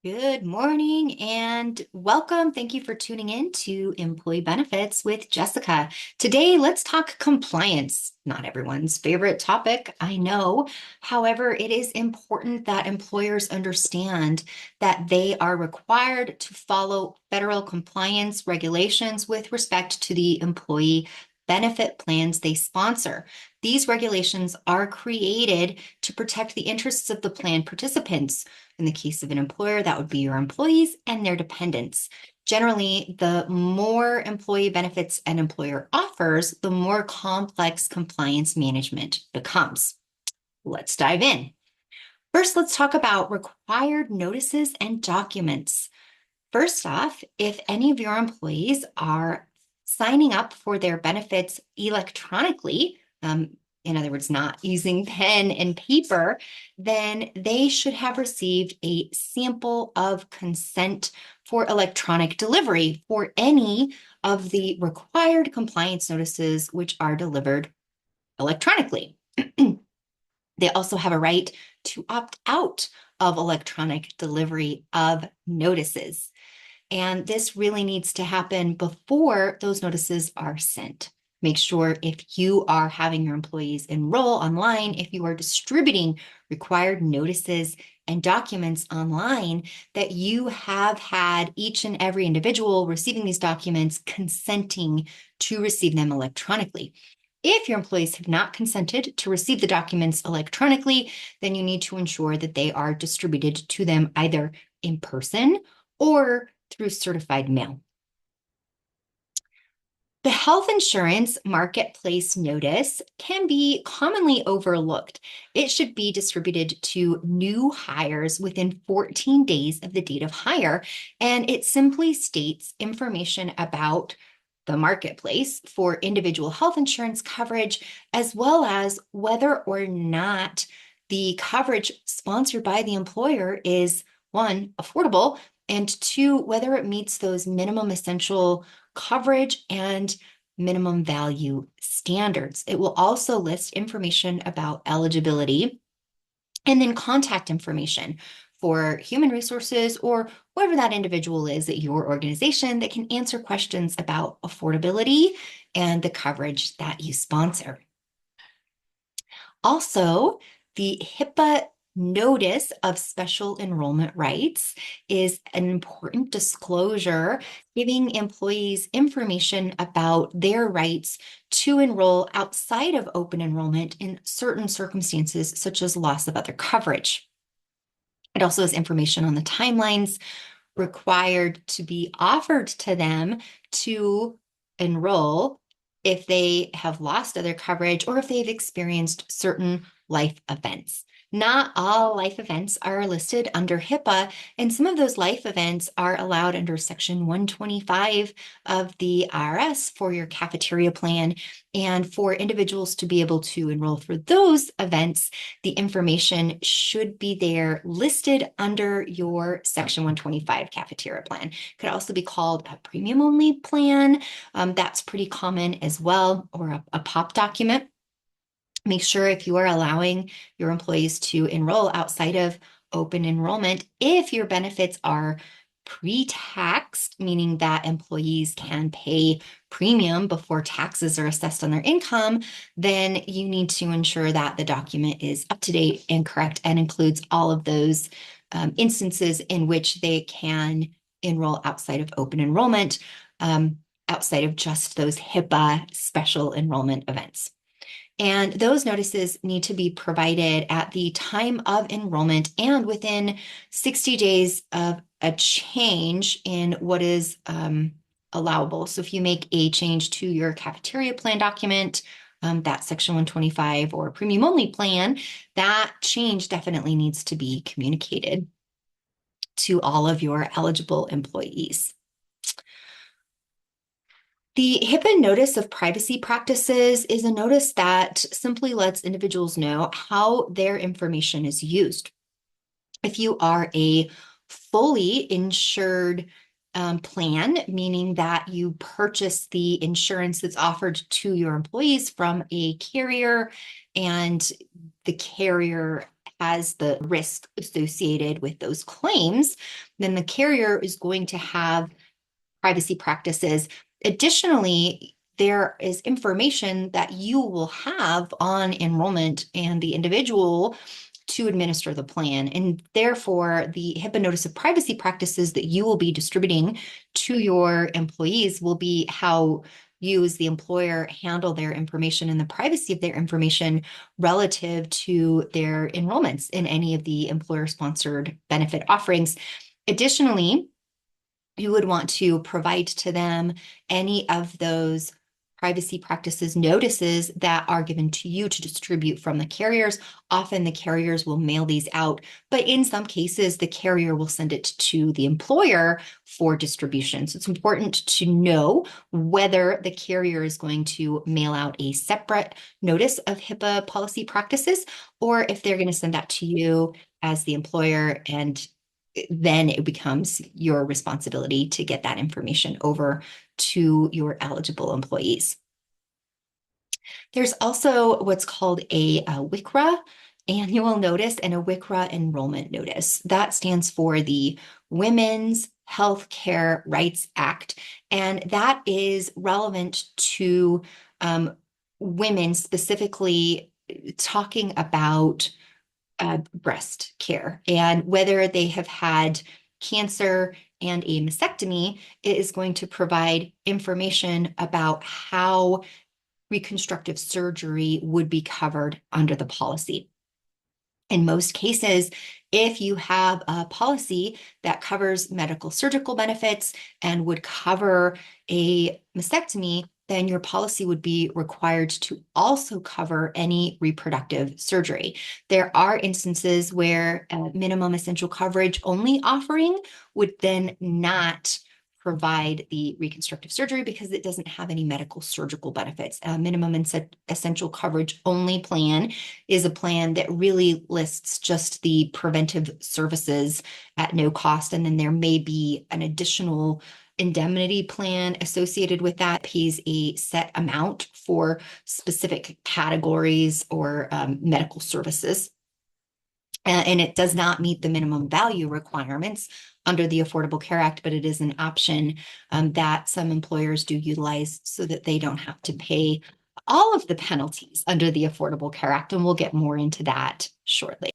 Good morning and welcome. Thank you for tuning in to Employee Benefits with Jessica. Today, let's talk compliance. Not everyone's favorite topic, I know. However, it is important that employers understand that they are required to follow federal compliance regulations with respect to the employee benefit plans they sponsor. These regulations are created to protect the interests of the plan participants. In the case of an employer, that would be your employees and their dependents. Generally, the more employee benefits an employer offers, the more complex compliance management becomes. Let's dive in. First, let's talk about required notices and documents. First off, if any of your employees are signing up for their benefits electronically, in other words, not using pen and paper, then they should have received a sample of consent for electronic delivery for any of the required compliance notices which are delivered electronically. They also have a right to opt out of electronic delivery of notices. And this really needs to happen before those notices are sent. Make sure if you are having your employees enroll online, if you are distributing required notices and documents online, that you have had each and every individual receiving these documents consenting to receive them electronically. If your employees have not consented to receive the documents electronically, then you need to ensure that they are distributed to them either in person or through certified mail. The health insurance marketplace notice can be commonly overlooked. It should be distributed to new hires within 14 days of the date of hire, and it simply states information about the marketplace for individual health insurance coverage, as well as whether or not the coverage sponsored by the employer is, one, affordable, and two, whether it meets those minimum essential coverage and minimum value standards. It will also list information about eligibility and then contact information for human resources or whoever that individual is at your organization that can answer questions about affordability and the coverage that you sponsor. Also, the HIPAA notice of special enrollment rights is an important disclosure giving employees information about their rights to enroll outside of open enrollment in certain circumstances, such as loss of other coverage. It also has information on the timelines required to be offered to them to enroll if they have lost other coverage or if they've experienced certain life events. Not all life events are listed under HIPAA, and some of those life events are allowed under Section 125 of the IRS for your cafeteria plan. And for individuals to be able to enroll for those events, the information should be there listed under your Section 125 cafeteria plan. Could also be called a premium only plan. That's pretty common as well, or a POP document. Make sure if you are allowing your employees to enroll outside of open enrollment, if your benefits are pre-taxed, meaning that employees can pay premium before taxes are assessed on their income, then you need to ensure that the document is up to date and correct and includes all of those instances in which they can enroll outside of open enrollment, outside of just those HIPAA special enrollment events. And those notices need to be provided at the time of enrollment and within 60 days of a change in what is allowable. So if you make a change to your cafeteria plan document, that Section 125 or premium only plan, that change definitely needs to be communicated to all of your eligible employees. The HIPAA notice of privacy practices is a notice that simply lets individuals know how their information is used. If you are a fully insured plan, meaning that you purchase the insurance that's offered to your employees from a carrier and the carrier has the risk associated with those claims, then the carrier is going to have privacy practices. Additionally, there is information that you will have on enrollment and the individual to administer the plan. And therefore, the HIPAA notice of privacy practices that you will be distributing to your employees will be how you as the employer handle their information and the privacy of their information relative to their enrollments in any of the employer-sponsored benefit offerings. Additionally, you would want to provide to them any of those privacy practices notices that are given to you to distribute from the carriers. Often the carriers will mail these out, but in some cases, the carrier will send it to the employer for distribution. So it's important to know whether the carrier is going to mail out a separate notice of HIPAA policy practices, or if they're going to send that to you as the employer, and then it becomes your responsibility to get that information over to your eligible employees. There's also what's called a WICRA annual notice and a WICRA enrollment notice. That stands for the Women's Healthcare Rights Act, and that is relevant to women, specifically talking about breast care, and whether they have had cancer and a mastectomy. It is going to provide information about how reconstructive surgery would be covered under the policy. In most cases, if you have a policy that covers medical surgical benefits and would cover a mastectomy, then your policy would be required to also cover any reproductive surgery. There are instances where a minimum essential coverage only offering would then not provide the reconstructive surgery because it doesn't have any medical surgical benefits. A minimum essential coverage only plan is a plan that really lists just the preventive services at no cost, and then there may be an additional indemnity plan associated with that, pays a set amount for specific categories or medical services. And it does not meet the minimum value requirements under the Affordable Care Act, but it is an option that some employers do utilize so that they don't have to pay all of the penalties under the Affordable Care Act. And we'll get more into that shortly.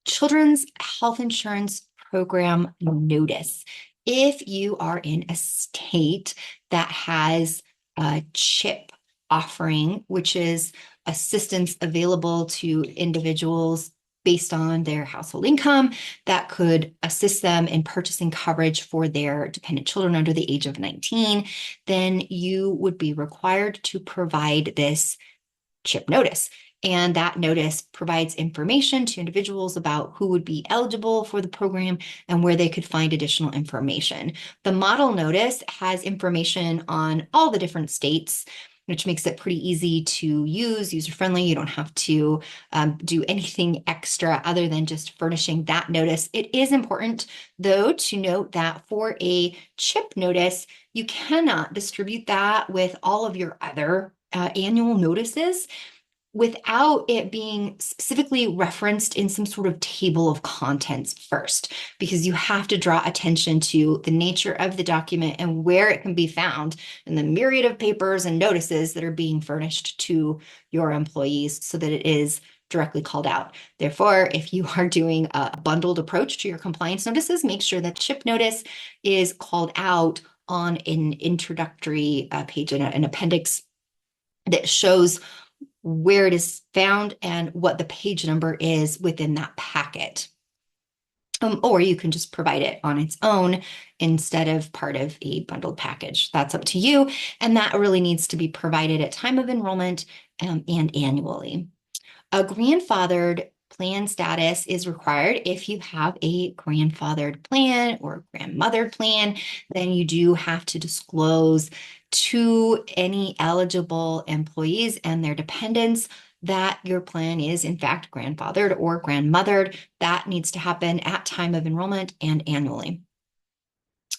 Children's Health Insurance Program notice. If you are in a state that has a CHIP offering, which is assistance available to individuals based on their household income that could assist them in purchasing coverage for their dependent children under the age of 19, then you would be required to provide this CHIP notice. And that notice provides information to individuals about who would be eligible for the program and where they could find additional information. The model notice has information on all the different states, which makes it pretty easy to use, user-friendly. You don't have to do anything extra other than just furnishing that notice. It is important, though, to note that for a CHIP notice, you cannot distribute that with all of your other annual notices without it being specifically referenced in some sort of table of contents first, because you have to draw attention to the nature of the document and where it can be found in the myriad of papers and notices that are being furnished to your employees so that it is directly called out. Therefore, if you are doing a bundled approach to your compliance notices, make sure that CHIP notice is called out on an introductory page, an appendix that shows where it is found and what the page number is within that packet. Or you can just provide it on its own instead of part of a bundled package. That's up to you. And that really needs to be provided at time of enrollment and annually. A grandfathered plan status is required. If you have a grandfathered plan or grandmothered plan, then you do have to disclose to any eligible employees and their dependents that your plan is in fact grandfathered or grandmothered. That needs to happen at time of enrollment and annually.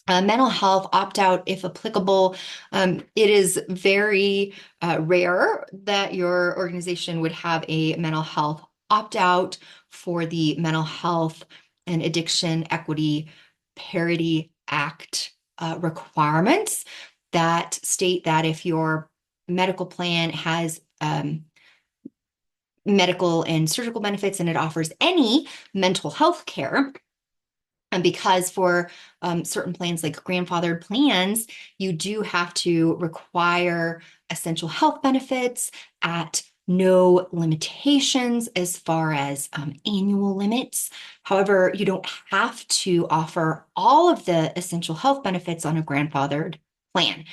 Mental health opt-out, if applicable. It is very rare that your organization would have a mental health opt-out for the Mental Health and Addiction Equity Parity Act requirements that state that if your medical plan has medical and surgical benefits and it offers any mental health care, and because for certain plans like grandfathered plans, you do have to require essential health benefits at no limitations as far as annual limits. However, you don't have to offer all of the essential health benefits on a grandfathered plan.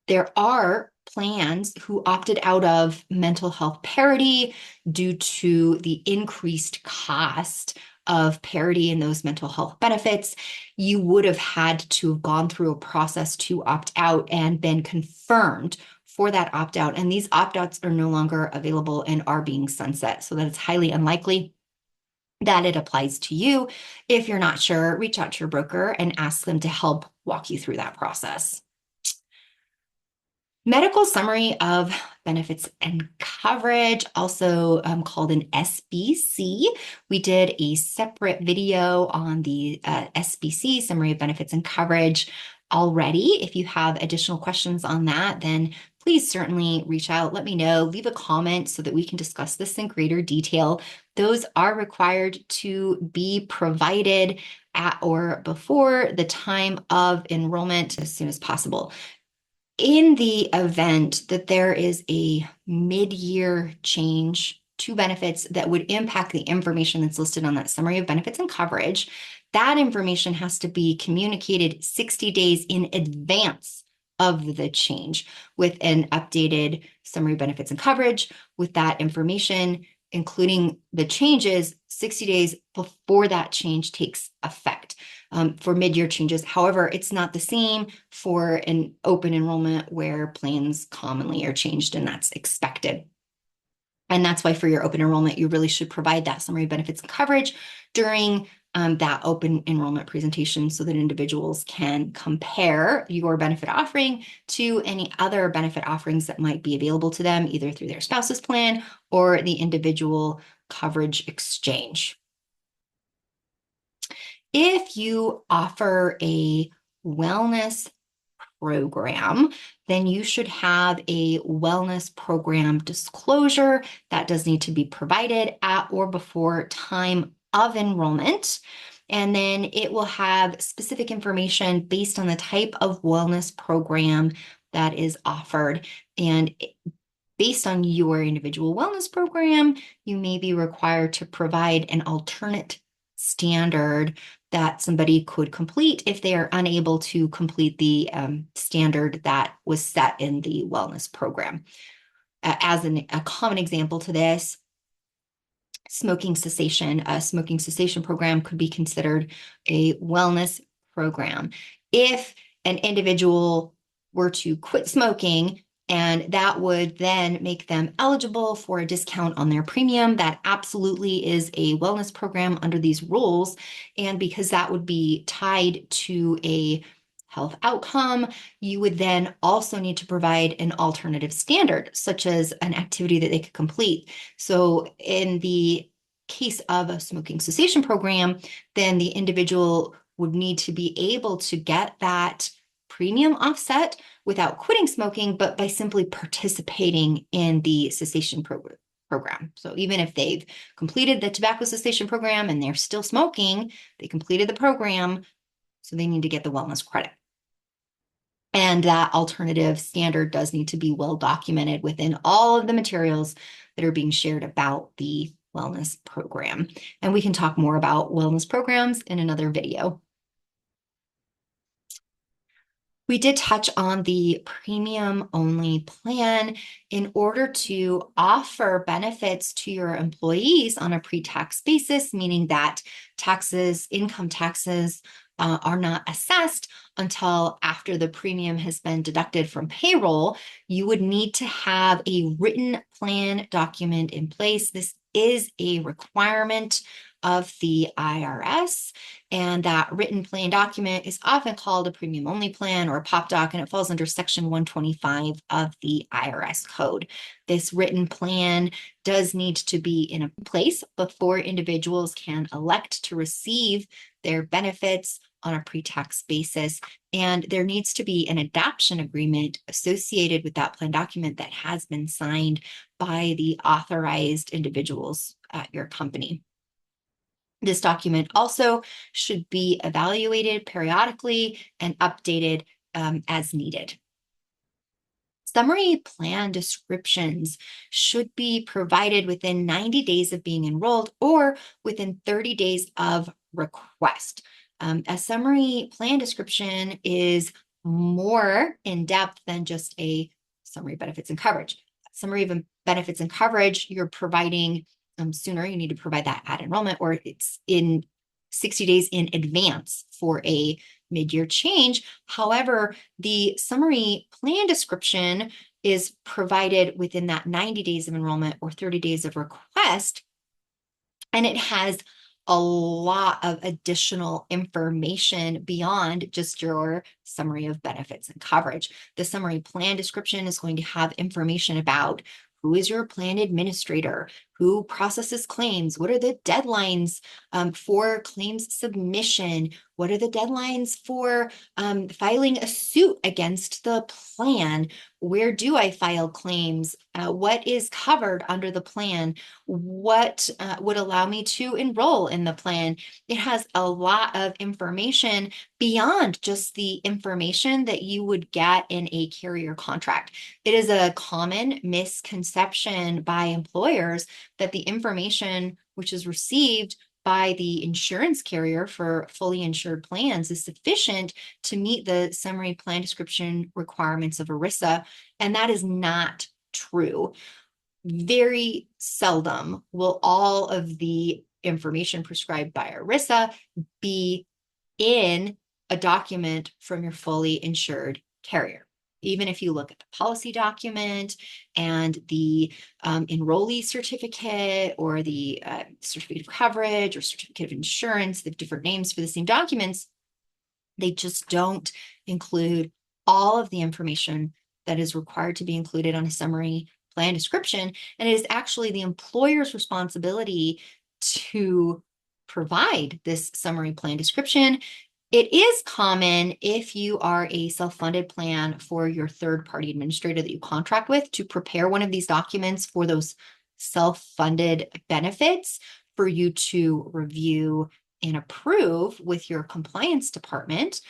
There are plans who opted out of mental health parity due to the increased cost of parity in those mental health benefits. You would have had to have gone through a process to opt out and been confirmed for that opt out. And these opt outs are no longer available and are being sunset. So that it's highly unlikely that it applies to you. If you're not sure, reach out to your broker and ask them to help walk you through that process. Medical summary of benefits and coverage, also called an SBC. We did a separate video on the SBC, summary of benefits and coverage, already. If you have additional questions on that, then please certainly reach out. Let me know, leave a comment so that we can discuss this in greater detail. Those are required to be provided at or before the time of enrollment as soon as possible. In the event that there is a mid-year change to benefits that would impact the information that's listed on that summary of benefits and coverage, that information has to be communicated 60 days in advance of the change with an updated summary of benefits and coverage with that information, including the changes 60 days before that change takes effect. For mid-year changes. However, it's not the same for an open enrollment where plans commonly are changed, and that's expected. And that's why for your open enrollment, you really should provide that summary of benefits and coverage during that open enrollment presentation so that individuals can compare your benefit offering to any other benefit offerings that might be available to them, either through their spouse's plan or the individual coverage exchange. If you offer a wellness program, then you should have a wellness program disclosure that does need to be provided at or before time of enrollment. And then it will have specific information based on the type of wellness program that is offered. And based on your individual wellness program, you may be required to provide an alternate standard that somebody could complete if they are unable to complete the standard that was set in the wellness program. As a common example to this, smoking cessation. A smoking cessation program could be considered a wellness program. If an individual were to quit smoking, and that would then make them eligible for a discount on their premium, that absolutely is a wellness program under these rules. And because that would be tied to a health outcome, you would then also need to provide an alternative standard, such as an activity that they could complete. So in the case of a smoking cessation program, then the individual would need to be able to get that premium offset without quitting smoking, but by simply participating in the cessation program. So even if they've completed the tobacco cessation program and they're still smoking, they completed the program, so they need to get the wellness credit. And that alternative standard does need to be well documented within all of the materials that are being shared about the wellness program. And we can talk more about wellness programs in another video. We did touch on the premium only plan. In order to offer benefits to your employees on a pre-tax basis, meaning that taxes, income taxes, are not assessed until after the premium has been deducted from payroll, you would need to have a written plan document in place. This is a requirement of the IRS. And that written plan document is often called a premium only plan or a POP doc, and it falls under Section 125 of the IRS code. This written plan does need to be in place before individuals can elect to receive their benefits on a pre-tax basis. And there needs to be an adoption agreement associated with that plan document that has been signed by the authorized individuals at your company. This document also should be evaluated periodically and updated as needed. Summary plan descriptions should be provided within 90 days of being enrolled or within 30 days of request. A summary plan description is more in depth than just a summary benefits and coverage. Summary of benefits and coverage, you're providing sooner, you need to provide that at enrollment, or it's in 60 days in advance for a mid-year change. However, the summary plan description is provided within that 90 days of enrollment or 30 days of request, and it has a lot of additional information beyond just your summary of benefits and coverage. The summary plan description is going to have information about who is your plan administrator, who processes claims, what are the deadlines for claims submission, what are the deadlines for filing a suit against the plan, where do I file claims, what is covered under the plan, what would allow me to enroll in the plan. It has a lot of information beyond just the information that you would get in a carrier contract. It is a common misconception by employers that the information which is received by the insurance carrier for fully insured plans is sufficient to meet the summary plan description requirements of ERISA, and that is not true. Very seldom will all of the information prescribed by ERISA be in a document from your fully insured carrier. Even if you look at the policy document and the enrollee certificate or the certificate of coverage or certificate of insurance, they have different names for the same documents, they just don't include all of the information that is required to be included on a summary plan description. And it is actually the employer's responsibility to provide this summary plan description. It is common if you are a self-funded plan for your third-party administrator that you contract with to prepare one of these documents for those self-funded benefits for you to review and approve with your compliance department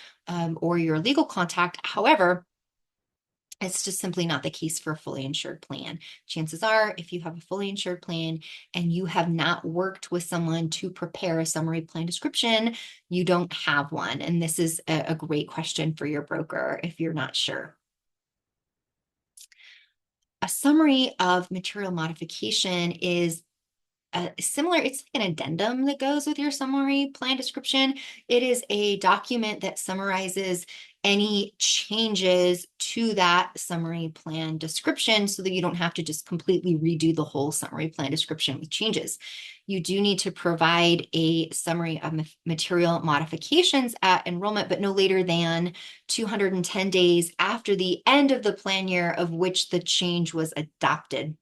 or your legal contact. However, it's just simply not the case for a fully insured plan. Chances are, if you have a fully insured plan and you have not worked with someone to prepare a summary plan description, you don't have one. And this is a great question for your broker if you're not sure. A summary of material modification is similar. It's like an addendum that goes with your summary plan description. It is a document that summarizes any changes to that summary plan description so that you don't have to just completely redo the whole summary plan description with changes. You do need to provide a summary of material modifications at enrollment, but no later than 210 days after the end of the plan year of which the change was adopted.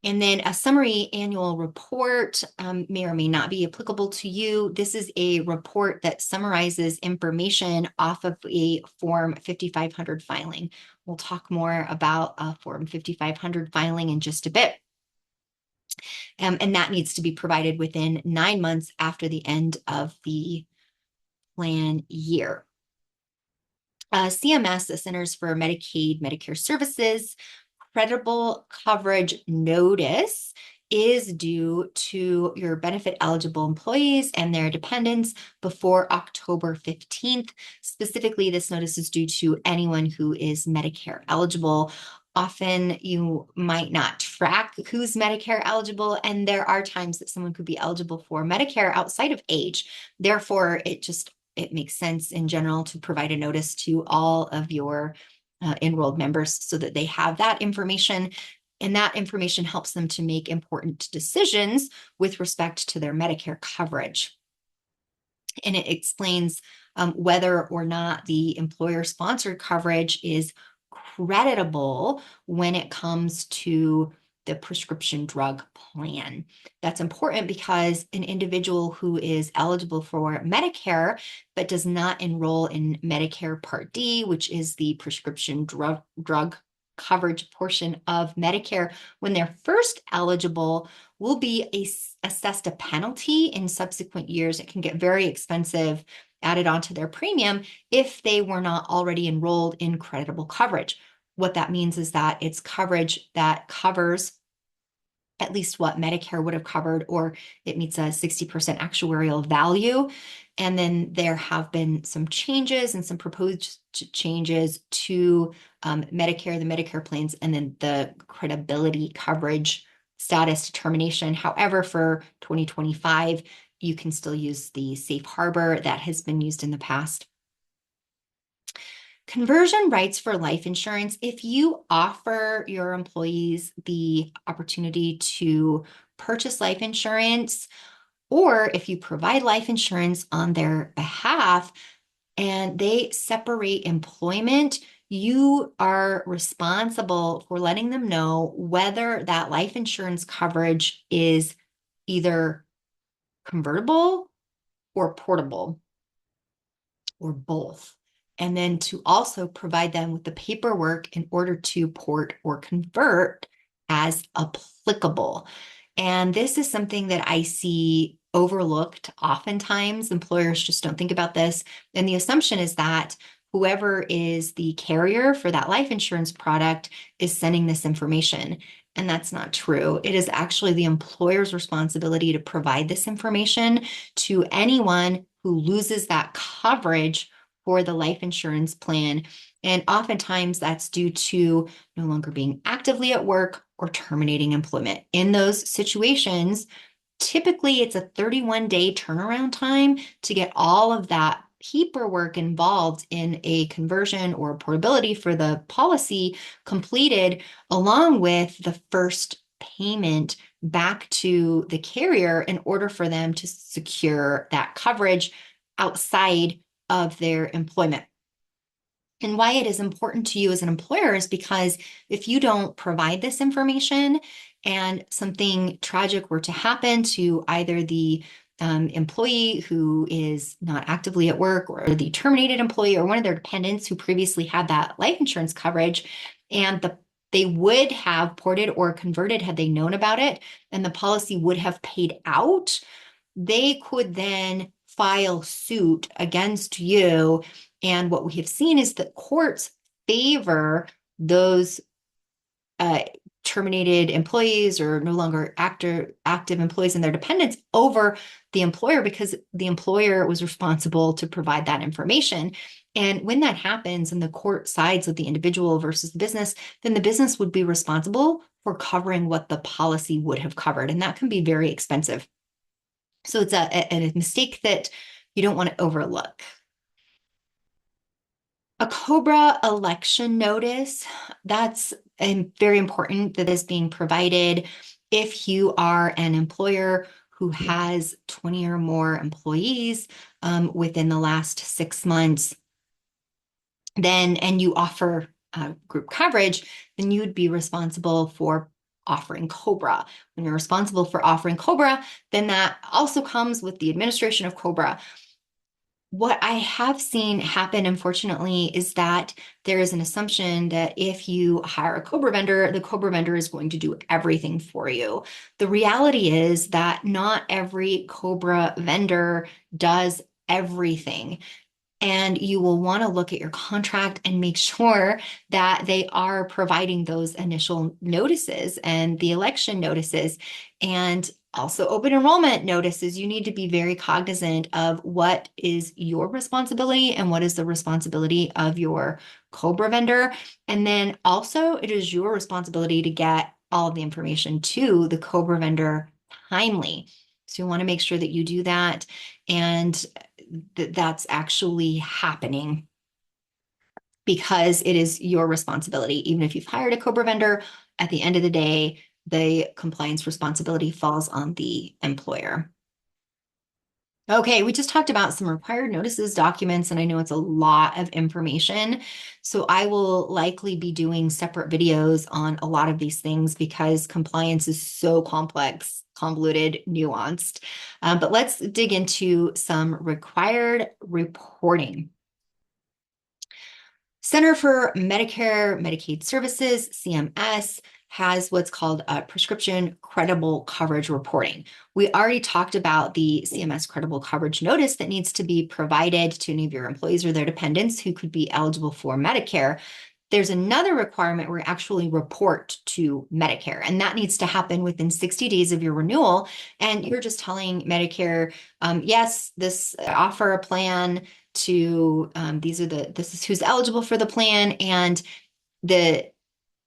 And then a summary annual report may or may not be applicable to you. This is a report that summarizes information off of a Form 5500 filing. We'll talk more about a Form 5500 filing in just a bit. And that needs to be provided within 9 months after the end of the plan year. CMS, the Centers for Medicaid, Medicare Services, Creditable Coverage notice is due to your benefit eligible employees and their dependents before October 15th. Specifically, this notice is due to anyone who is Medicare eligible. Often you might not track who's Medicare eligible, and there are times that someone could be eligible for Medicare outside of age. Therefore, it makes sense in general to provide a notice to all of your enrolled members so that they have that information. And that information helps them to make important decisions with respect to their Medicare coverage. And it explains whether or not the employer-sponsored coverage is creditable when it comes to the prescription drug plan. That's important because an individual who is eligible for Medicare but does not enroll in Medicare Part D, which is the prescription drug coverage portion of Medicare, when they're first eligible, will be assessed a penalty in subsequent years. It can get very expensive added onto their premium if they were not already enrolled in creditable coverage. What that means is that it's coverage that covers at least what Medicare would have covered, or it meets a 60% actuarial value. And then there have been some changes and some proposed changes to Medicare, the Medicare plans, and then the credibility coverage status determination. However, for 2025, you can still use the safe harbor that has been used in the past. Conversion rights for life insurance. If you offer your employees the opportunity to purchase life insurance, or if you provide life insurance on their behalf and they separate employment, you are responsible for letting them know whether that life insurance coverage is either convertible or portable, or both. And then to also provide them with the paperwork in order to port or convert as applicable. And this is something that I see overlooked oftentimes. Employers just don't think about this. And the assumption is that whoever is the carrier for that life insurance product is sending this information. And that's not true. It is actually the employer's responsibility to provide this information to anyone who loses that coverage for the life insurance plan. And oftentimes that's due to no longer being actively at work or terminating employment. In those situations, typically it's a 31-day turnaround time to get all of that paperwork involved in a conversion or portability for the policy completed, along with the first payment back to the carrier in order for them to secure that coverage outside of their employment. And why it is important to you as an employer is because if you don't provide this information and something tragic were to happen to either the employee who is not actively at work, or the terminated employee, or one of their dependents who previously had that life insurance coverage, and they would have ported or converted had they known about it, and the policy would have paid out, they could then file suit against you. And what we have seen is that courts favor those terminated employees or no longer active employees and their dependents over the employer, because the employer was responsible to provide that information. And when that happens and the court sides with the individual versus the business, then the business would be responsible for covering what the policy would have covered. And that can be very expensive. So it's a mistake that you don't want to overlook. A COBRA election notice, that's very important that is being provided if you are an employer who has 20 or more employees within the last 6 months, and you offer group coverage, then you would be responsible for offering COBRA. When you're responsible for offering COBRA, then that also comes with the administration of COBRA. What I have seen happen, unfortunately, is that there is an assumption that if you hire a COBRA vendor, the COBRA vendor is going to do everything for you. The reality is that not every COBRA vendor does everything. And you will want to look at your contract and make sure that they are providing those initial notices and the election notices, and also open enrollment notices. You need to be very cognizant of what is your responsibility and what is the responsibility of your COBRA vendor. And then also it is your responsibility to get all of the information to the COBRA vendor timely. So you want to make sure that you do that, and that's actually happening, because it is your responsibility. Even if you've hired a COBRA vendor, at the end of the day, the compliance responsibility falls on the employer. Okay, we just talked about some required notices, documents, and I know it's a lot of information. So I will likely be doing separate videos on a lot of these things because compliance is so complex, convoluted, nuanced. But let's dig into some required reporting. Center for Medicare Medicaid Services, CMS, has what's called a prescription credible coverage reporting. We already talked about the CMS credible coverage notice that needs to be provided to any of your employees or their dependents who could be eligible for Medicare. There's another requirement where you actually report to Medicare, and that needs to happen within 60 days of your renewal. And you're just telling Medicare, yes, this offer a plan to this is who's eligible for the plan, and the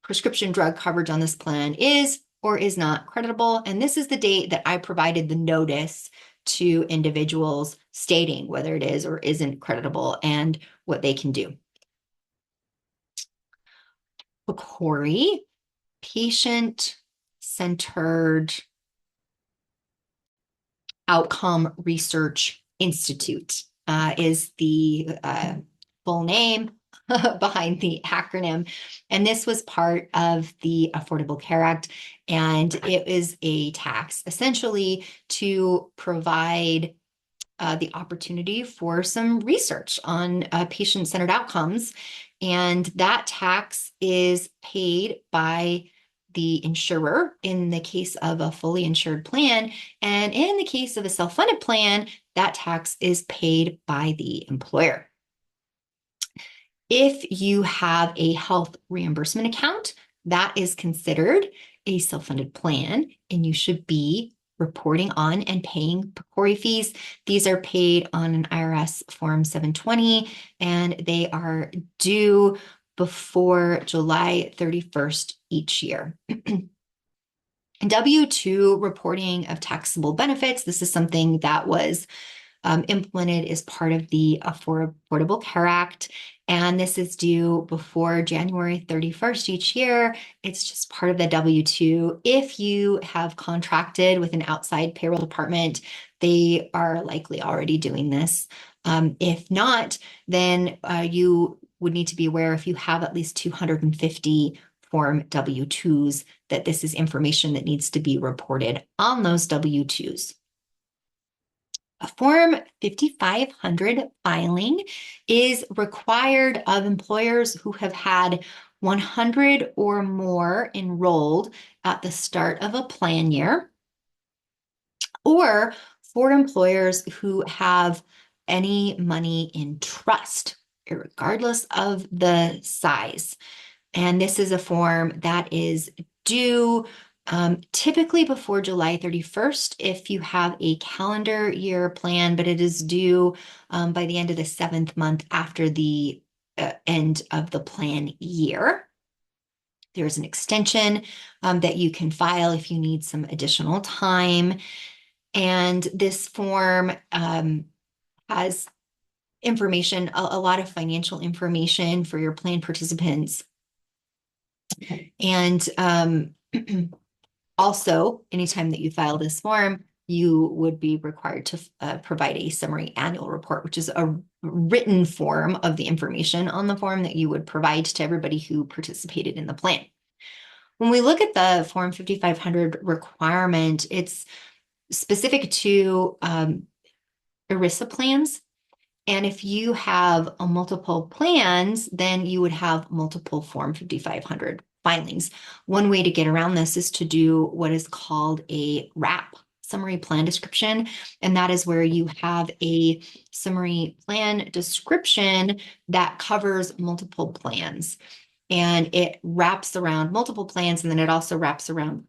prescription drug coverage on this plan is or is not creditable. And this is the date that I provided the notice to individuals stating whether it is or isn't creditable and what they can do. PCORI, Patient-Centered Outcome Research Institute, is the full name behind the acronym. And this was part of the Affordable Care Act. And it is a tax essentially to provide the opportunity for some research on patient-centered outcomes. And that tax is paid by the insurer in the case of a fully insured plan. And in the case of a self-funded plan, that tax is paid by the employer. If you have a health reimbursement account, that is considered a self-funded plan, and you should be reporting on and paying PCORI fees. These are paid on an IRS Form 720, and they are due before July 31st each year. W-2 reporting of taxable benefits. This is something that was implemented as part of the Affordable Care Act. And this is due before January 31st each year. It's just part of the W-2. If you have contracted with an outside payroll department, they are likely already doing this. If not, then you would need to be aware if you have at least 250 Form W-2s that this is information that needs to be reported on those W-2s. A Form 5500 filing is required of employers who have had 100 or more enrolled at the start of a plan year, or for employers who have any money in trust, regardless of the size. And this is a form that is due typically before July 31st if you have a calendar year plan, but it is due by the end of the 7th month after the end of the plan year. There's an extension that you can file if you need some additional time. And this form has information, a lot of financial information for your plan participants. And also, anytime that you file this form, you would be required to provide a summary annual report, which is a written form of the information on the form that you would provide to everybody who participated in the plan. When we look at the Form 5500 requirement, it's specific to ERISA plans. And if you have multiple plans, then you would have multiple Form 5500 filings. One way to get around this is to do what is called a WRAP, summary plan description. And that is where you have a summary plan description that covers multiple plans. And it wraps around multiple plans, and then it also wraps around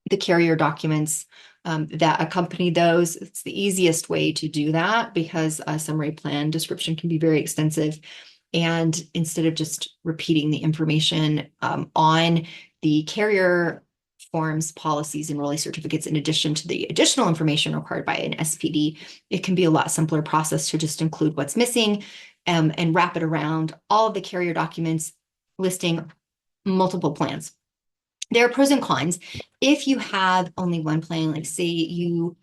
the carrier documents that accompany those. It's the easiest way to do that because a summary plan description can be very extensive. And instead of just repeating the information on the carrier forms, policies, and enrollee certificates, in addition to the additional information required by an SPD, it can be a lot simpler process to just include what's missing and wrap it around all of the carrier documents listing multiple plans. There are pros and cons. If you have only one plan, like say you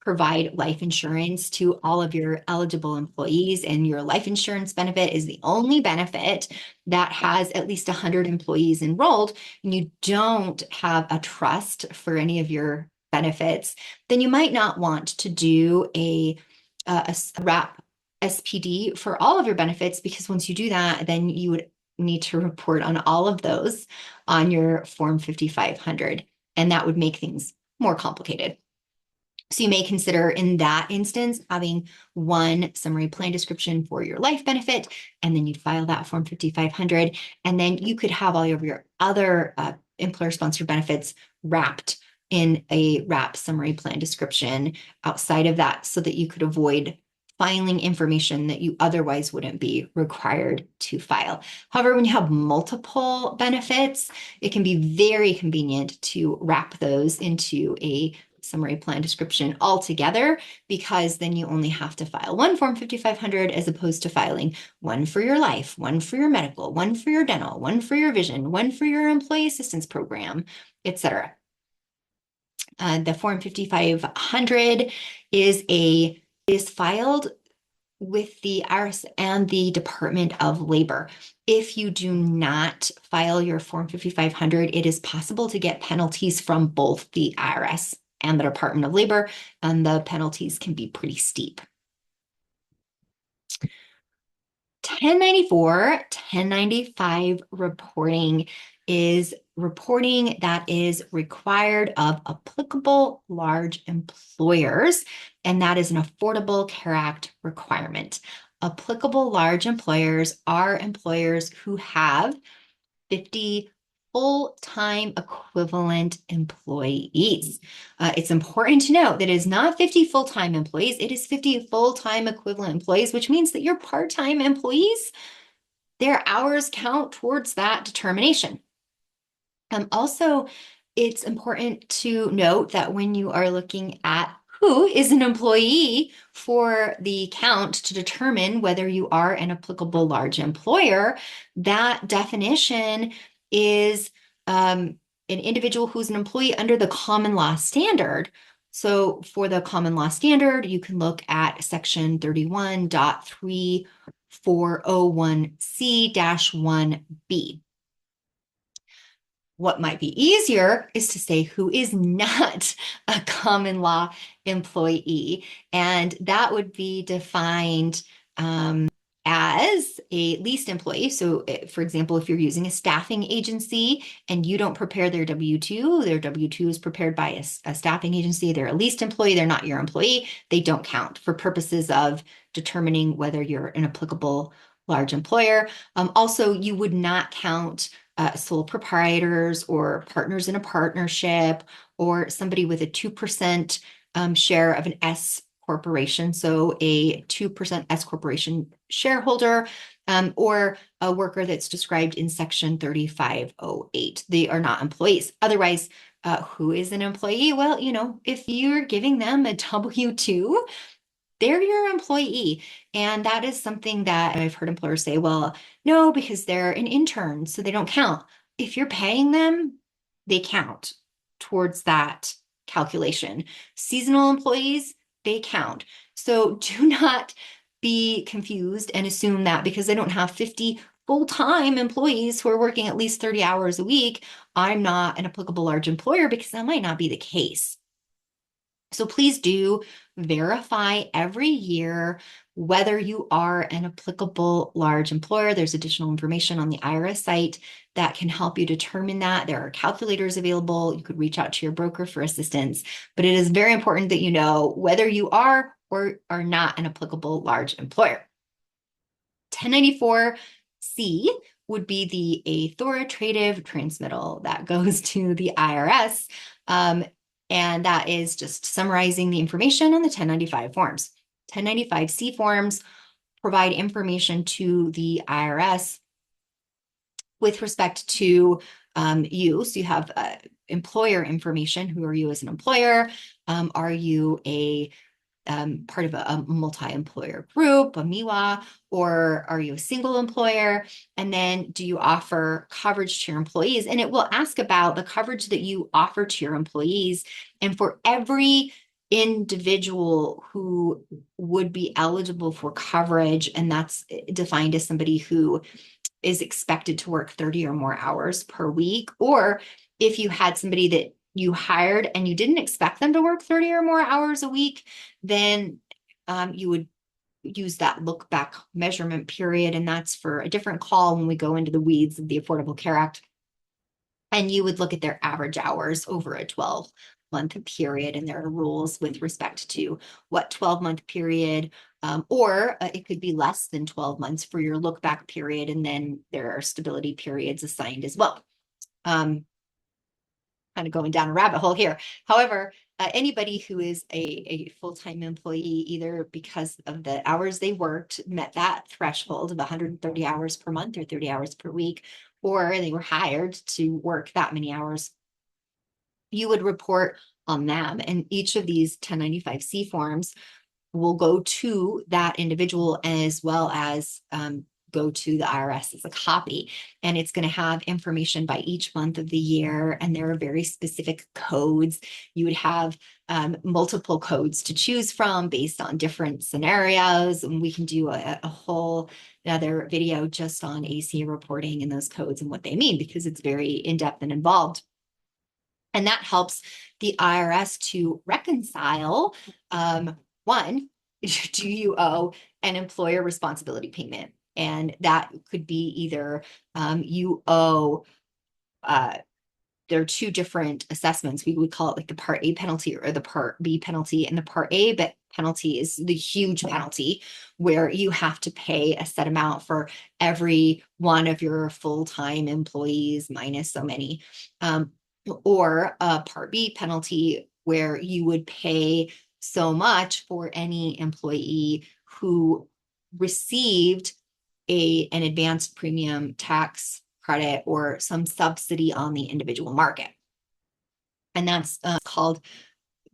provide life insurance to all of your eligible employees, and your life insurance benefit is the only benefit that has at least 100 employees enrolled, and you don't have a trust for any of your benefits, then you might not want to do a wrap SPD for all of your benefits, because once you do that, then you would need to report on all of those on your Form 5500, and that would make things more complicated. So you may consider in that instance having one summary plan description for your life benefit, and then you'd file that Form 5500, and then you could have all of your other employer-sponsored benefits wrapped in a wrap summary plan description outside of that, so that you could avoid filing information that you otherwise wouldn't be required to file. However, when you have multiple benefits, it can be very convenient to wrap those into a summary plan description altogether, because then you only have to file one Form 5500 as opposed to filing one for your life, one for your medical, one for your dental, one for your vision, one for your employee assistance program, etc. The Form 5500 is filed with the IRS and the Department of Labor. If you do not file your Form 5500, it is possible to get penalties from both the IRS and the Department of Labor, and the penalties can be pretty steep. 1094, 1095 reporting is reporting that is required of applicable large employers, and that is an Affordable Care Act requirement. Applicable large employers are employers who have 50 full-time equivalent employees. It's important to note that it is not 50 full-time employees, it is 50 full-time equivalent employees, which means that your part-time employees, their hours count towards that determination. Also, it's important to note that when you are looking at who is an employee for the count to determine whether you are an applicable large employer, that definition is an individual who's an employee under the common law standard. So for the common law standard, you can look at section 31.3401C-1B. What might be easier is to say who is not a common law employee, and that would be defined as a leased employee. So, for example, if you're using a staffing agency and you don't prepare their W-2, their W-2 is prepared by a staffing agency, they're a leased employee, they're not your employee, they don't count for purposes of determining whether you're an applicable large employer. Also, you would not count sole proprietors or partners in a partnership, or somebody with a 2% share of an S corporation, so a 2% S corporation shareholder, or a worker that's described in section 3508. They are not employees. Otherwise, who is an employee? Well, if you're giving them a W-2, they're your employee. And that is something that I've heard employers say, well, no, because they're an intern, so they don't count. If you're paying them, they count towards that calculation. Seasonal employees, they count. So do not be confused and assume that because they don't have 50 full-time employees who are working at least 30 hours a week, I'm not an applicable large employer, because that might not be the case. So please do verify every year whether you are an applicable large employer. There's additional information on the IRS site that can help you determine that. There are calculators available. You could reach out to your broker for assistance, but it is very important that you know whether you are or are not an applicable large employer. 1094C would be the authoritative transmittal that goes to the IRS. And that is just summarizing the information on the 1095 forms. 1095C forms provide information to the IRS with respect to you. So you have employer information. Who are you as an employer? Are you a part of a multi-employer group, a MIWA, or are you a single employer? And then do you offer coverage to your employees? And it will ask about the coverage that you offer to your employees. And for every individual who would be eligible for coverage, and that's defined as somebody who is expected to work 30 or more hours per week, or if you had somebody that you hired and you didn't expect them to work 30 or more hours a week, then you would use that look back measurement period. And that's for a different call when we go into the weeds of the Affordable Care Act. And you would look at their average hours over a 12-month period, and there are rules with respect to what 12-month period, or it could be less than 12 months for your look back period. And then there are stability periods assigned as well. Kind of going down a rabbit hole here. However, anybody who is a full-time employee, either because of the hours they worked, met that threshold of 130 hours per month or 30 hours per week, or they were hired to work that many hours, you would report on them. And each of these 1095-C forms will go to that individual, as well as go to the IRS as a copy. And it's going to have information by each month of the year. And there are very specific codes. You would have multiple codes to choose from based on different scenarios. And we can do a whole another video just on ACA reporting and those codes and what they mean, because it's very in-depth and involved. And that helps the IRS to reconcile, one, do you owe an employer responsibility payment? And that could be either you owe, there are two different assessments. We would call it like the Part A penalty or the Part B penalty. And the Part A penalty is the huge penalty where you have to pay a set amount for every one of your full-time employees minus so many. Or a Part B penalty where you would pay so much for any employee who received an advanced premium tax credit or some subsidy on the individual market. And that's called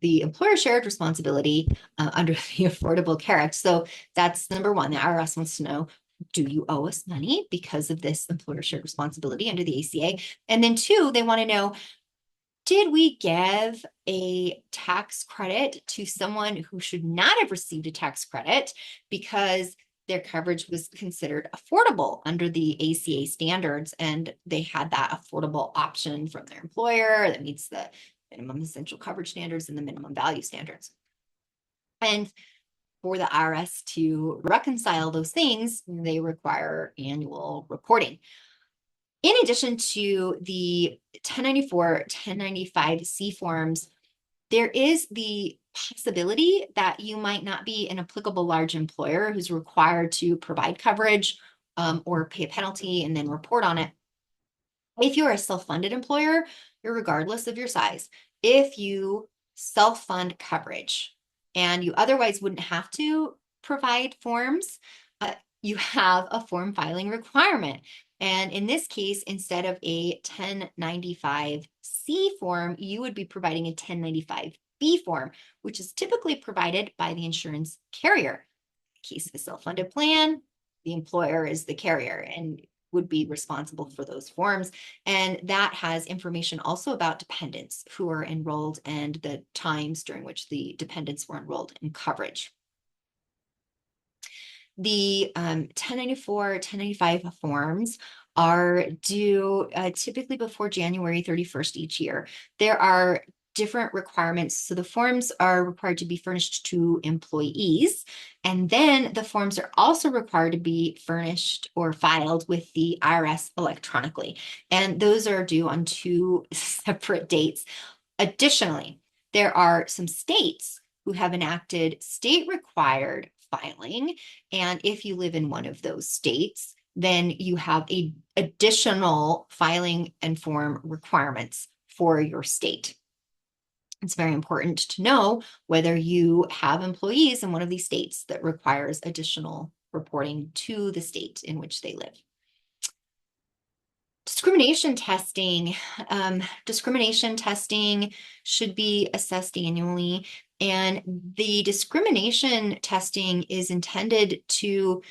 the employer shared responsibility under the Affordable Care Act. So that's number one. The IRS wants to know, do you owe us money because of this employer shared responsibility under the ACA? And then two, they want to know, did we give a tax credit to someone who should not have received a tax credit because their coverage was considered affordable under the ACA standards, and they had that affordable option from their employer that meets the minimum essential coverage standards and the minimum value standards? And for the IRS to reconcile those things, they require annual reporting. In addition to the 1094, 1095-C forms, there is the possibility that you might not be an applicable large employer who's required to provide coverage or pay a penalty and then report on it. If you're a self-funded employer, regardless of your size, if you self-fund coverage and you otherwise wouldn't have to provide forms, you have a form filing requirement. And in this case, instead of a 1095-C form, you would be providing a 1095-B form, which is typically provided by the insurance carrier. In case of a self-funded plan, the employer is the carrier and would be responsible for those forms. And that has information also about dependents who are enrolled and the times during which the dependents were enrolled in coverage. The 1094, 1095 forms are due typically before January 31st each year. There are different requirements. So the forms are required to be furnished to employees. And then the forms are also required to be furnished or filed with the IRS electronically. And those are due on two separate dates. Additionally, there are some states who have enacted state required filing. And if you live in one of those states, then you have additional filing and form requirements for your state. It's very important to know whether you have employees in one of these states that requires additional reporting to the state in which they live. Discrimination testing. Discrimination testing should be assessed annually. And the discrimination testing is intended to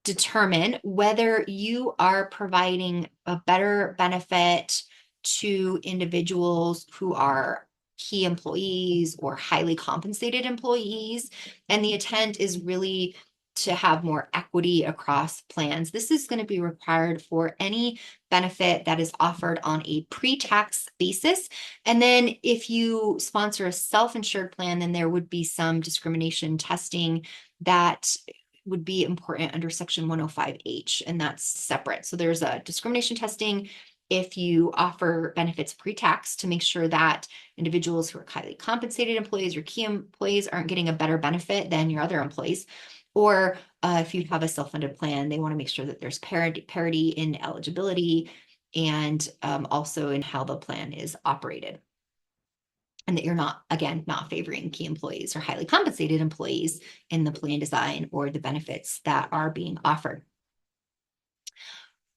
determine whether you are providing a better benefit to individuals who are key employees or highly compensated employees. And the intent is really to have more equity across plans. This is going to be required for any benefit that is offered on a pre-tax basis. And then if you sponsor a self-insured plan, then there would be some discrimination testing that would be important under Section 105H, and that's separate. So there's a discrimination testing if you offer benefits pre-tax to make sure that individuals who are highly compensated employees or key employees aren't getting a better benefit than your other employees. Or if you have a self-funded plan, they want to make sure that there's parity in eligibility and also in how the plan is operated. And that you're not, again, not favoring key employees or highly compensated employees in the plan design or the benefits that are being offered.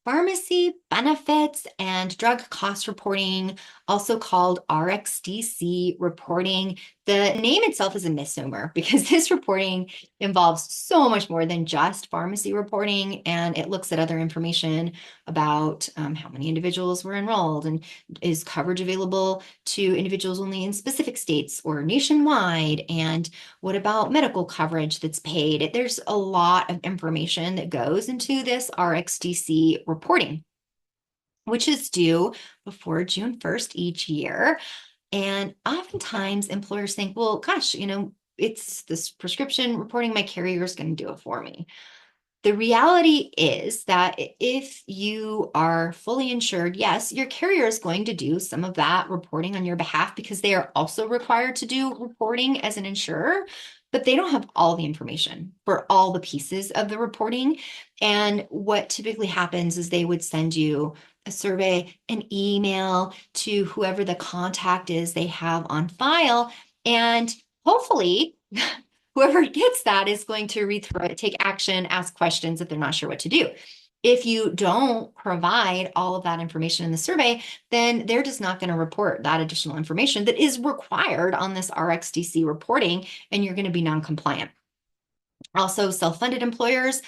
Pharmacy benefits and drug cost reporting, also called RxDC reporting. The name itself is a misnomer because this reporting involves so much more than just pharmacy reporting, and it looks at other information about how many individuals were enrolled and is coverage available to individuals only in specific states or nationwide, and what about medical coverage that's paid. There's a lot of information that goes into this RxDC reporting, which is due before June 1st each year. And oftentimes employers think, well, gosh, it's this prescription reporting, my carrier is going to do it for me. The reality is that if you are fully insured, yes, your carrier is going to do some of that reporting on your behalf because they are also required to do reporting as an insurer, but they don't have all the information for all the pieces of the reporting. And what typically happens is they would send you a survey, an email to whoever the contact is they have on file, and hopefully whoever gets that is going to read through it, take action, ask questions if they're not sure what to do. If you don't provide all of that information in the survey, then they're just not going to report that additional information that is required on this RxDC reporting, and you're going to be non-compliant. Also, self-funded employers,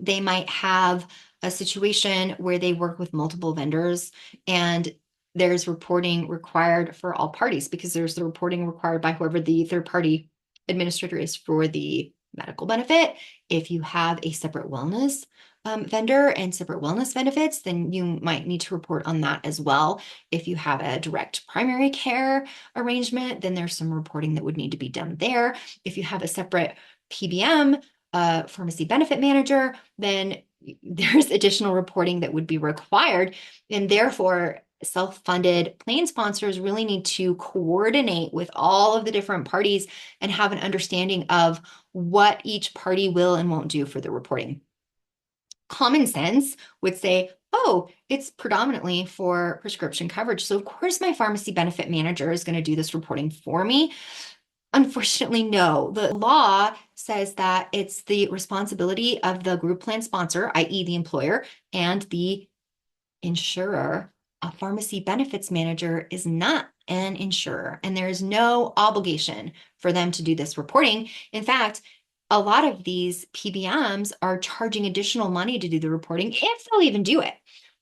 they might have a situation where they work with multiple vendors and there's reporting required for all parties because there's the reporting required by whoever the third-party administrator is for the medical benefit. If you have a separate wellness vendor and separate wellness benefits, then you might need to report on that as well. If you have a direct primary care arrangement, then there's some reporting that would need to be done there. If you have a separate PBM, pharmacy benefit manager, then there's additional reporting that would be required. And therefore, self-funded plan sponsors really need to coordinate with all of the different parties and have an understanding of what each party will and won't do for the reporting. Common sense would say, oh, it's predominantly for prescription coverage, so of course my pharmacy benefit manager is going to do this reporting for me. Unfortunately, no. The law says that it's the responsibility of the group plan sponsor, i.e. the employer, and the insurer. A pharmacy benefits manager is not an insurer, and there is no obligation for them to do this reporting. In fact, a lot of these PBMs are charging additional money to do the reporting if they'll even do it.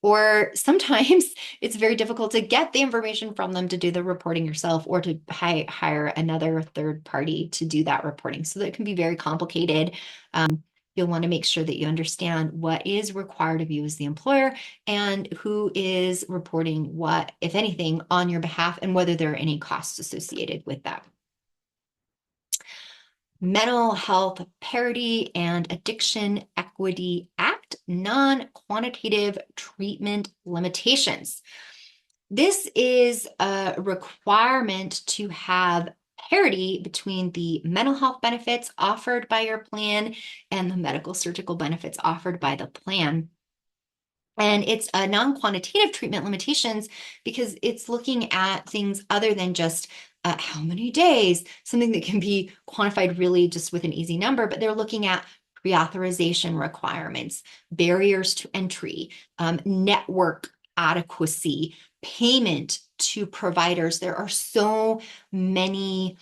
Or sometimes it's very difficult to get the information from them to do the reporting yourself or to hire another third party to do that reporting. So that can be very complicated. You'll want to make sure that you understand what is required of you as the employer and who is reporting what, if anything, on your behalf and whether there are any costs associated with that. Mental Health Parity and Addiction Equity Act, non-quantitative treatment limitations. This is a requirement to have parity between the mental health benefits offered by your plan and the medical surgical benefits offered by the plan. And it's a non-quantitative treatment limitations because it's looking at things other than just how many days, something that can be quantified really just with an easy number, but they're looking at pre-authorization requirements, barriers to entry, network adequacy, payment to providers. There are so many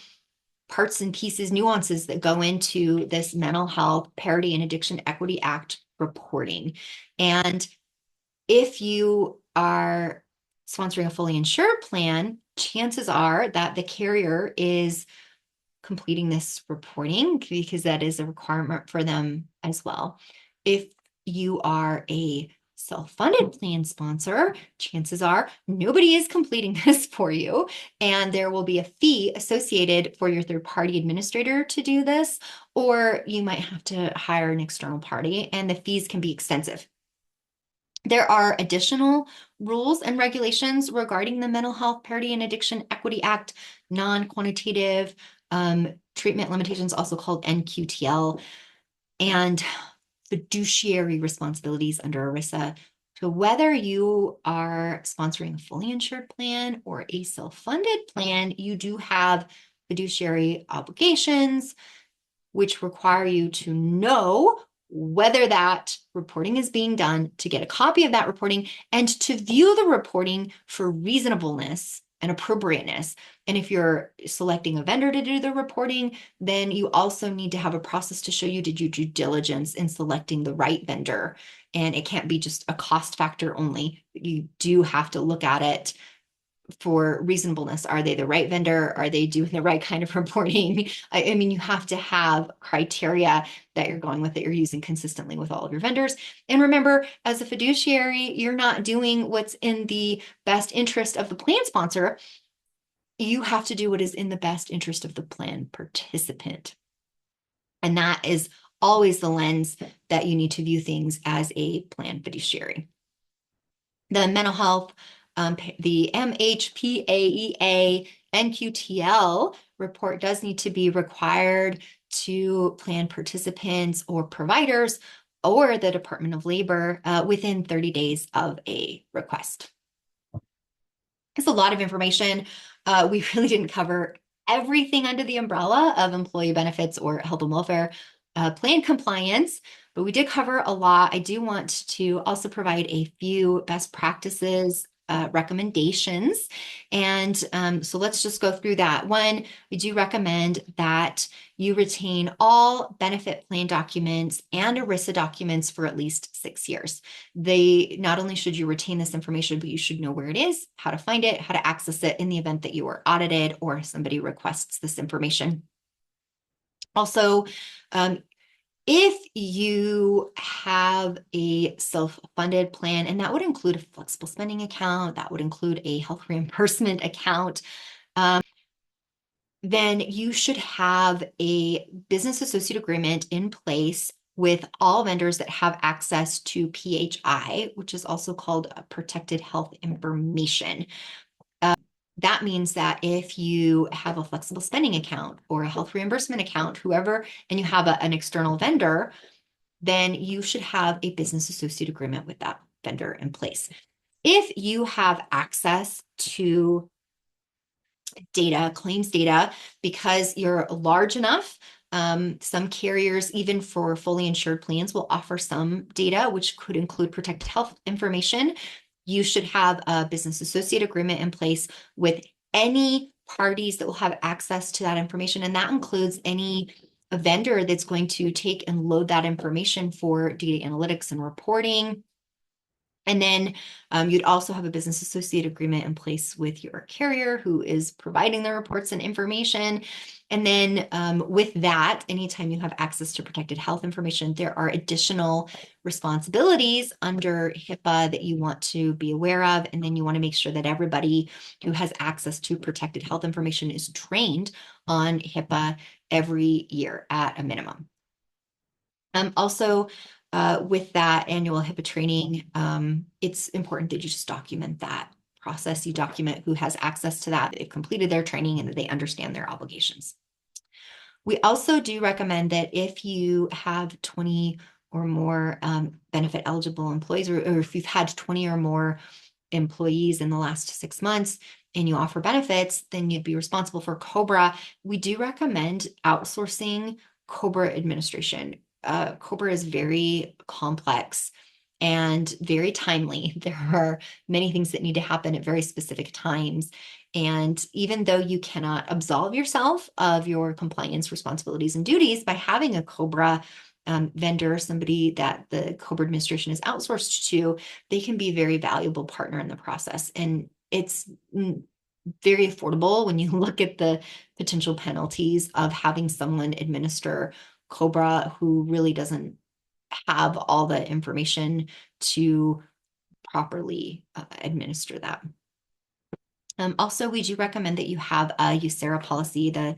parts and pieces, nuances that go into this Mental Health Parity and Addiction Equity Act reporting. And if you are sponsoring a fully insured plan, chances are that the carrier is completing this reporting because that is a requirement for them as well. If you are a self-funded plan sponsor, chances are nobody is completing this for you, and there will be a fee associated for your third-party administrator to do this, or you might have to hire an external party, and the fees can be extensive. There are additional rules and regulations regarding the Mental Health Parity and Addiction Equity Act, non-quantitative treatment limitations, also called NQTL, and fiduciary responsibilities under ERISA. So whether you are sponsoring a fully insured plan or a self-funded plan, you do have fiduciary obligations, which require you to know whether that reporting is being done, to get a copy of that reporting, and to view the reporting for reasonableness and appropriateness. And if you're selecting a vendor to do the reporting, then you also need to have a process to show you did you due diligence in selecting the right vendor. And it can't be just a cost factor only. You do have to look at it for reasonableness. Are they the right vendor? Are they doing the right kind of reporting? I mean, you have to have criteria that you're going with, that you're using consistently with all of your vendors. And remember, as a fiduciary, you're not doing what's in the best interest of the plan sponsor. You have to do what is in the best interest of the plan participant. And that is always the lens that you need to view things as a plan fiduciary. The mental health, the MHPAEA NQTL report does need to be required to plan participants or providers or the Department of Labor within 30 days of a request. It's a lot of information. We really didn't cover everything under the umbrella of employee benefits or health and welfare plan compliance, but we did cover a lot. I do want to also provide a few best practices recommendations. And so let's just go through that. One, we do recommend that you retain all benefit plan documents and ERISA documents for at least 6 years. Not only should you retain this information, but you should know where it is, how to find it, how to access it in the event that you are audited or somebody requests this information. Also, if you have a self-funded plan, and that would include a flexible spending account, that would include a health reimbursement account, then you should have a business associate agreement in place with all vendors that have access to PHI, which is also called protected health information. That means that if you have a flexible spending account or a health reimbursement account, whoever, and you have an external vendor, then you should have a business associate agreement with that vendor in place. If you have access to data, claims data, because you're large enough, some carriers, even for fully insured plans, will offer some data, which could include protected health information. You should have a business associate agreement in place with any parties that will have access to that information. And that includes any vendor that's going to take and load that information for data analytics and reporting. And then you'd also have a business associate agreement in place with your carrier who is providing the reports and information. And then with that, anytime you have access to protected health information, there are additional responsibilities under HIPAA that you want to be aware of. And then you want to make sure that everybody who has access to protected health information is trained on HIPAA every year at a minimum. Also, with that annual HIPAA training, it's important that you just document that process. You document who has access to that, they've completed their training, and that they understand their obligations. We also do recommend that if you have 20 or more benefit eligible employees, or if you've had 20 or more employees in the last 6 months and you offer benefits, then you'd be responsible for COBRA. We do recommend outsourcing COBRA administration. COBRA is very complex and very timely. There are many things that need to happen at very specific times. And even though you cannot absolve yourself of your compliance responsibilities and duties by having a COBRA vendor, somebody that the COBRA administration is outsourced to, they can be a very valuable partner in the process. And it's very affordable when you look at the potential penalties of having someone administer COBRA who really doesn't have all the information to properly administer that. Also, we do recommend that you have a USERRA policy. The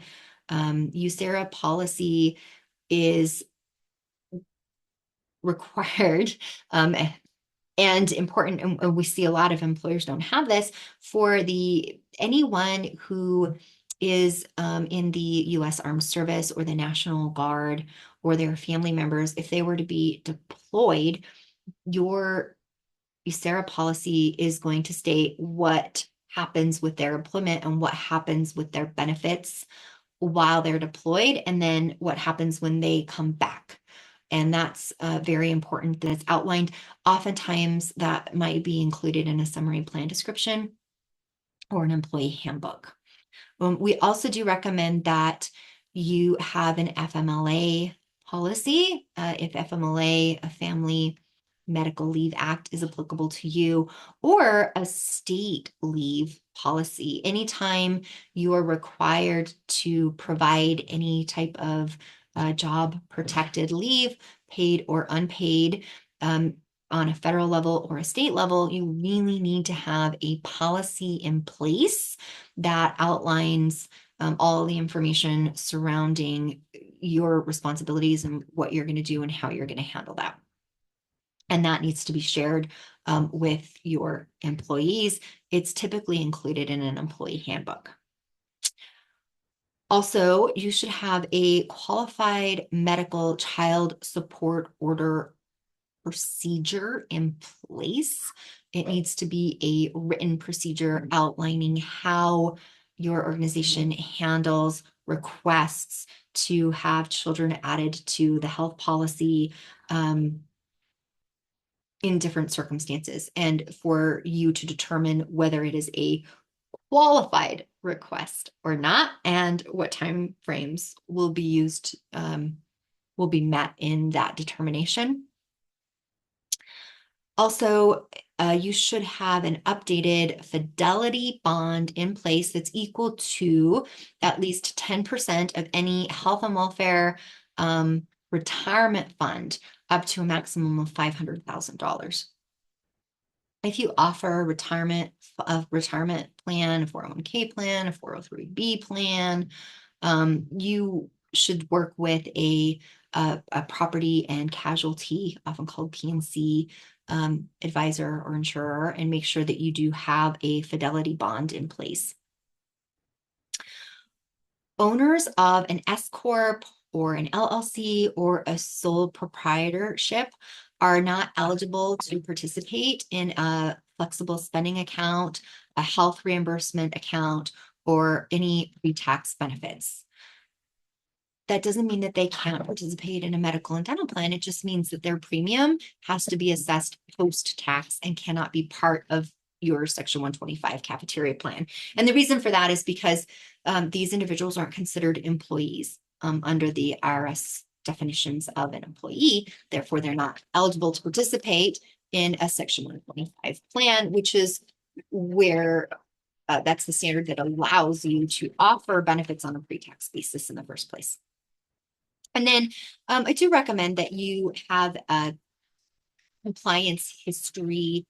USERRA policy is required and important, and we see a lot of employers don't have this, for anyone who is in the U.S. Armed Service or the National Guard or their family members. If they were to be deployed, your USERRA policy is going to state what happens with their employment and what happens with their benefits while they're deployed, and then what happens when they come back. And that's very important that it's outlined. Oftentimes that might be included in a summary plan description or an employee handbook. We also do recommend that you have an FMLA policy. If FMLA, a Family Medical Leave Act, is applicable to you, or a state leave policy. Anytime you are required to provide any type of job protected leave, paid or unpaid, on a federal level or a state level, you really need to have a policy in place that outlines all the information surrounding your responsibilities and what you're going to do and how you're going to handle that. And that needs to be shared with your employees. It's typically included in an employee handbook. Also, you should have a qualified medical child support order procedure in place. It needs to be a written procedure outlining how your organization handles requests to have children added to the health policy in different circumstances, and for you to determine whether it is a qualified request or not, and what time frames will be used, will be met in that determination. Also, you should have an updated fidelity bond in place that's equal to at least 10% of any health and welfare retirement fund, up to a maximum of $500,000. If you offer a retirement plan, a 401k plan, a 403b plan, you should work with a property and casualty, often called P&C, advisor or insurer, and make sure that you do have a fidelity bond in place. Owners of an S Corp or an LLC or a sole proprietorship are not eligible to participate in a flexible spending account, a health reimbursement account, or any pre-tax benefits. That doesn't mean that they can't participate in a medical and dental plan. It just means that their premium has to be assessed post-tax and cannot be part of your Section 125 cafeteria plan. And the reason for that is because these individuals aren't considered employees under the IRS definitions of an employee. Therefore, they're not eligible to participate in a Section 125 plan, which is where that's the standard that allows you to offer benefits on a pre-tax basis in the first place. And then I do recommend that you have a compliance history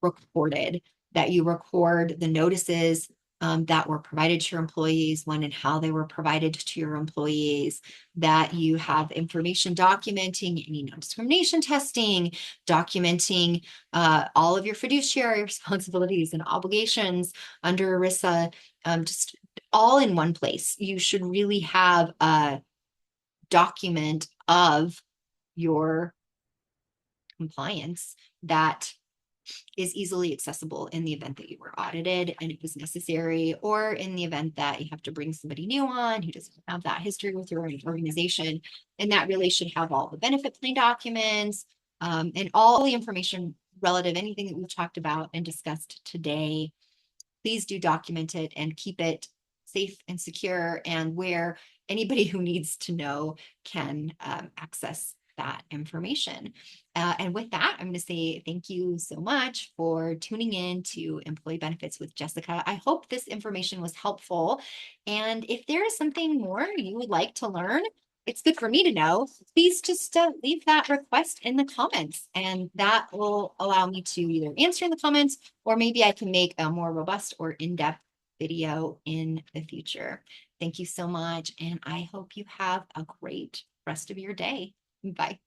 recorded, that you record the notices that were provided to your employees, when and how they were provided to your employees, that you have information documenting any non-discrimination testing, documenting all of your fiduciary responsibilities and obligations under ERISA, just all in one place. You should really have a document of your compliance that is easily accessible in the event that you were audited and it was necessary, or in the event that you have to bring somebody new on who doesn't have that history with your organization. And that really should have all the benefit plan documents and all the information relative, anything that we've talked about and discussed today please do document it and keep it safe and secure, and where anybody who needs to know can access that information. And with that, I'm going to say thank you so much for tuning in to Employee Benefits with Jessica. I hope this information was helpful. And if there is something more you would like to learn, it's good for me to know. Please just leave that request in the comments, and that will allow me to either answer in the comments, or maybe I can make a more robust or in-depth video in the future. Thank you so much, and I hope you have a great rest of your day. Bye.